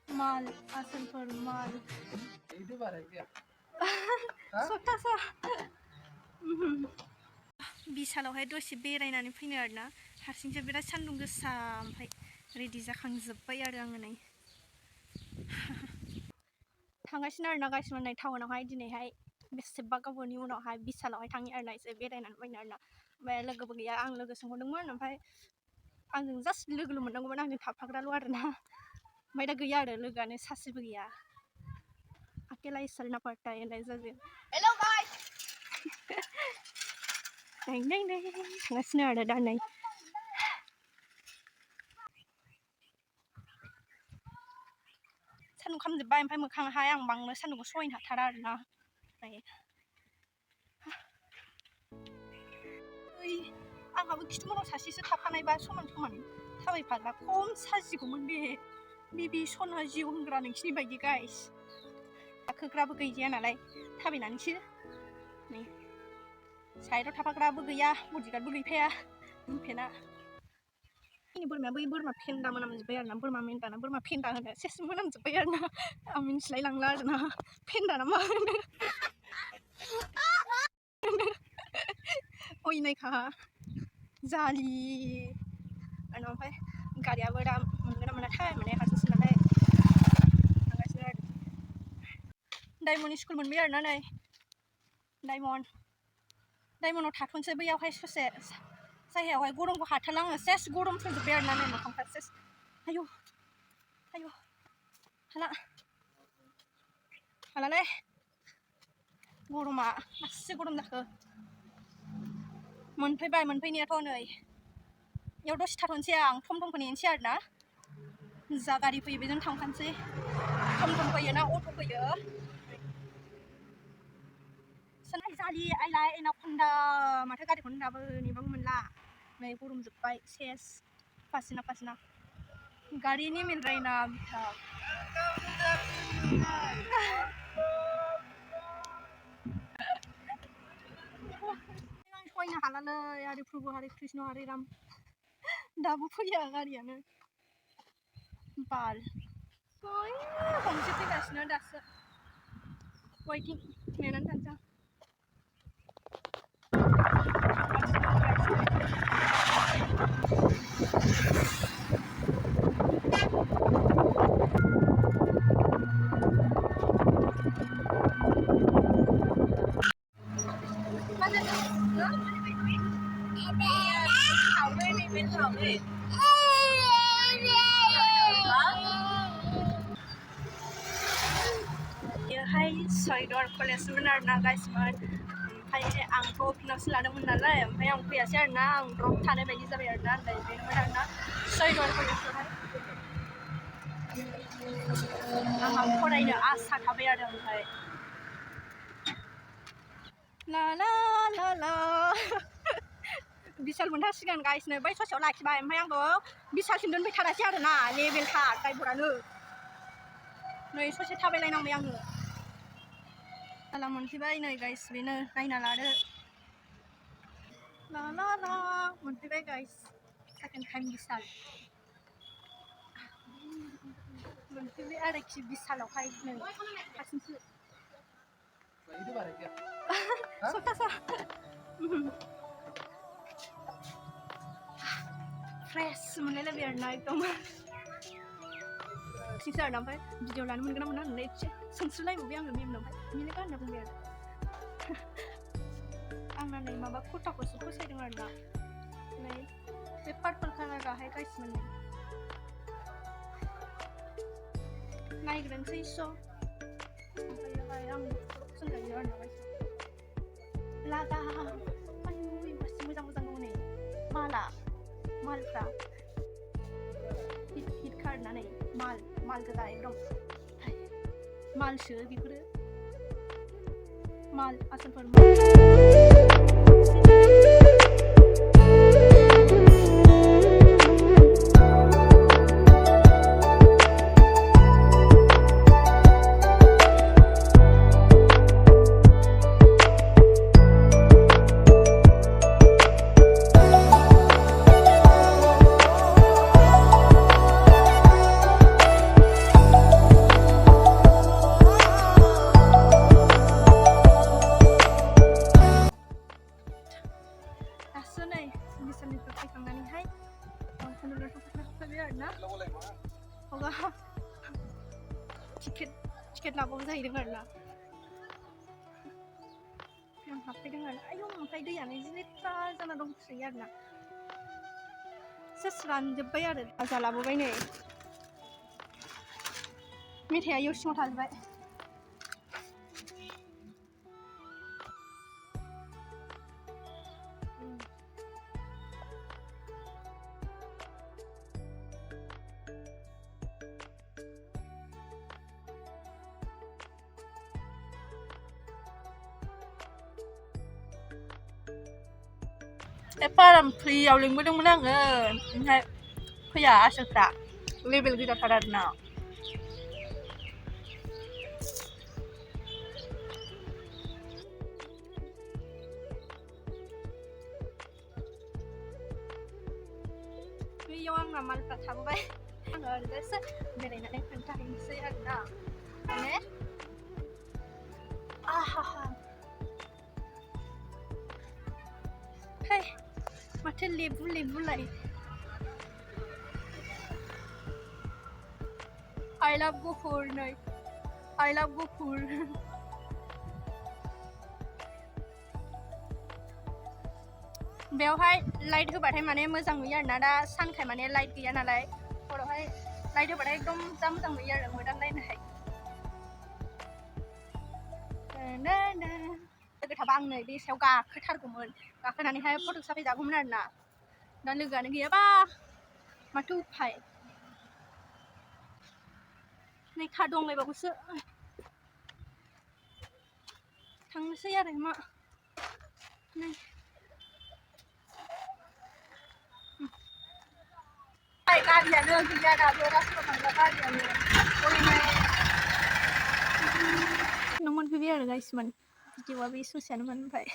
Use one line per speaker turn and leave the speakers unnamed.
माल आसोलफोर माल
itu बाराय गया
सप्तासा बिसालावहाय दसे बेरायनानै फैनो आरोना हारसिंसो बिराद सान्दुं गोसा ओमफ्राय रेडि जाखांजोब्बाय आरो आङो नै थांगासिनो आरोना गासिबो नै टाउनावहाय दिनैहाय बेसेबा गोबावनि उनावहाय बिसालावहाय थांनि आरोना एसे बेरायनानै फैनो आरोना ओमफ्राय लोगोबो गैया आं लोगो सोंहरदोंमोन ओमफ्राय आंजों जास्ट लोगोल' मोननांगौमोन आंजों थाफाग्राल' आरोना ओमफ्राय दा गैया आरो लोगोआनो सासेबो गैया अकेला ही चलना पड़ता है ऐसा जे हेलो गाइस नहीं थांगासिनो आरो दा नै सान्दुं खामजोब्बाय ओमफ्राय मोखाङाहाय आं बांद्राय सान्दुंखौ सहायनो हाथारा आरोना ओमफ्राय आंहाबो खिथुमोनाव सासेसो थाफानायबा समान समान थाबायफाग्रा खम साजिगौमोन बे सना जिउ होनग्रा नोंसिनि बायदि गाइस गाखोग्राबो गैजाया नालाय थाबायनानैसो नै साइडआव थाफाग्राबो गैया बडिगार्डबो गैफाया बुंफेना आंनि बोरमाया बै बोरमा फेन्दा मोनामजोब्बाय आरोना बोरमा मेन्दाना बोरमा फेन्दा होनो सेस मोनामजोब्बाय आरोना आं मिन्थिलाय लांला आरोना फेन्दा ना मा होनो अयनायखा जालि ओमफ्राय गारियाबो दा मोनगोन ना मोनाथाय माने हारसिंसो नालाय थांगासिनो आरो डायमन्डनि स्कुल मोनबाय आरोना नै डायमन्डआव थाथ'नोसै बैयावहाय ससे जायगायावहाय गरमखौ हाथारला आङो सेस गरम फैजोब्बाय आरोना नै मोखांफ्रा सेस आयौ हालालै गरमा मासे गरम जाखो मोनफैबाय मोनफैनायाथ' नै इयाव दसे थाथ'नोसै आं टमटमखौ नेनोसै आरोना जा गारि फैयो बेजों थांफानोसै टमटम फैयो ना अट' फैयो सोनाय जालि आइलाय एनाकन्दा माथो गारिखौनो दाबो नेबाबो मोनला नै गरम जोब्बाय सेस फासिना गारिनि मिल रायना बिथा सहायनो हालालै हरे प्रभु हरे कृष्ण हरे राम दाबो फैया गारियानो बाल गंसे फैगासिनो दासो वेटिं नेनानै थानोसै बेहाय सयदर कलेजमोन आरोना गाइसमोन ओमफ्राय आंथ' फिनावसो लादोंमोन नालाय ओमफ्राय आं फैयासै आरोना आं द्रप थानाय बायदि जाबाय आरोना ओमफ्राय बेनोमोन आरोना सयदर कलेजआवहाय आंहा फरायनो आसा थाबाय आरो ओमफ्राय ला बिसाल मोनथारसिगोन गाइसनो बै ससेयाव लाखिबाय ओमफ्राय आंखौ बिसालसिम दोनफैथारासै आरोना लेभेलखा ड्राइभारानो नै ससे थाबायलायनांबाय आङो मोनफैबाय नै गाइस बेनो नायना लादो ला मोनफैबाय गाइस सेकेन्ड टाइम बिसाल मोनफैबाय आरोखि बिसालावहाय नै हारसिंसो
itu बाराय गया
सप्तासा फ्रेश मोनलायलायबाय आरोना एकदम सिंसो आरोना ओमफ्राय भिडिअ लानो मोनगोन ना मोना होननानै एसे सोंस्रोलायबावबाय आङो मेमनावहाय मिनिगा होनना बुंबाय आरो आंना नै माबा कुर्ताखौसो फसायदों आरोना नै बे पार्पल कालाराहाय गाइसमोन नै नायग्रोनोसै स' ओमफ्राय आं फसन्द जायो आरोना गाइस लागा आयु एबारसो मोजां दङ नै मालफ्रा हिट खारना नै माल गोजा एकदम मालसो बेफोरो माल आसलफोर टिकेट लाबावो जाहैदों आरोना आं हाबफैदों आरो आयौ ओमफ्राय दैयानो जि लेथ्रा जाना दंसोयो आरोना सेस रानजोब्बाय आरो भाजा लाबोबाय नै मेथाइआ इयाव सिङाव थाजोब्बाय एफाराम फ्रियाव लिंबोदोंमोन आङो ओमफ्राय फैया आसोलफ्रा लेबेल गोजाथार आरोना बैयाव आंना मालफ्रा थाबोबाय आङो ओरैजायसो बेरायनानै खोन्थाहैनोसै आरोना माने आहा हे माथो लेबुलाय I love गुफुर नै I love गुफुर बेवहाय लाइट होबाथाय माने मोजां नुयो आरोना दा सानखाय माने लाइट गैया नालाय हरावहाय लाइट होबाथाय एकदम जा मोजां नुयो आरो मोदानलायनाय लोगो थाबा आं नै बे सायाव गाखोथारगौमोन गाखोनानैहाय फट' साफायजागौमोन आरोना दा लोगोआनो गैयाबा माथो उफाय नै खा दंलायबावोसो थांनोसै आरो मा नै गारियानो गैया दाबो रास्ता थांग्रा गारियानो नों मोनफैबाय आरो गाइसमोन भिडिअआ बे ससेयानोमोन ओमफ्राय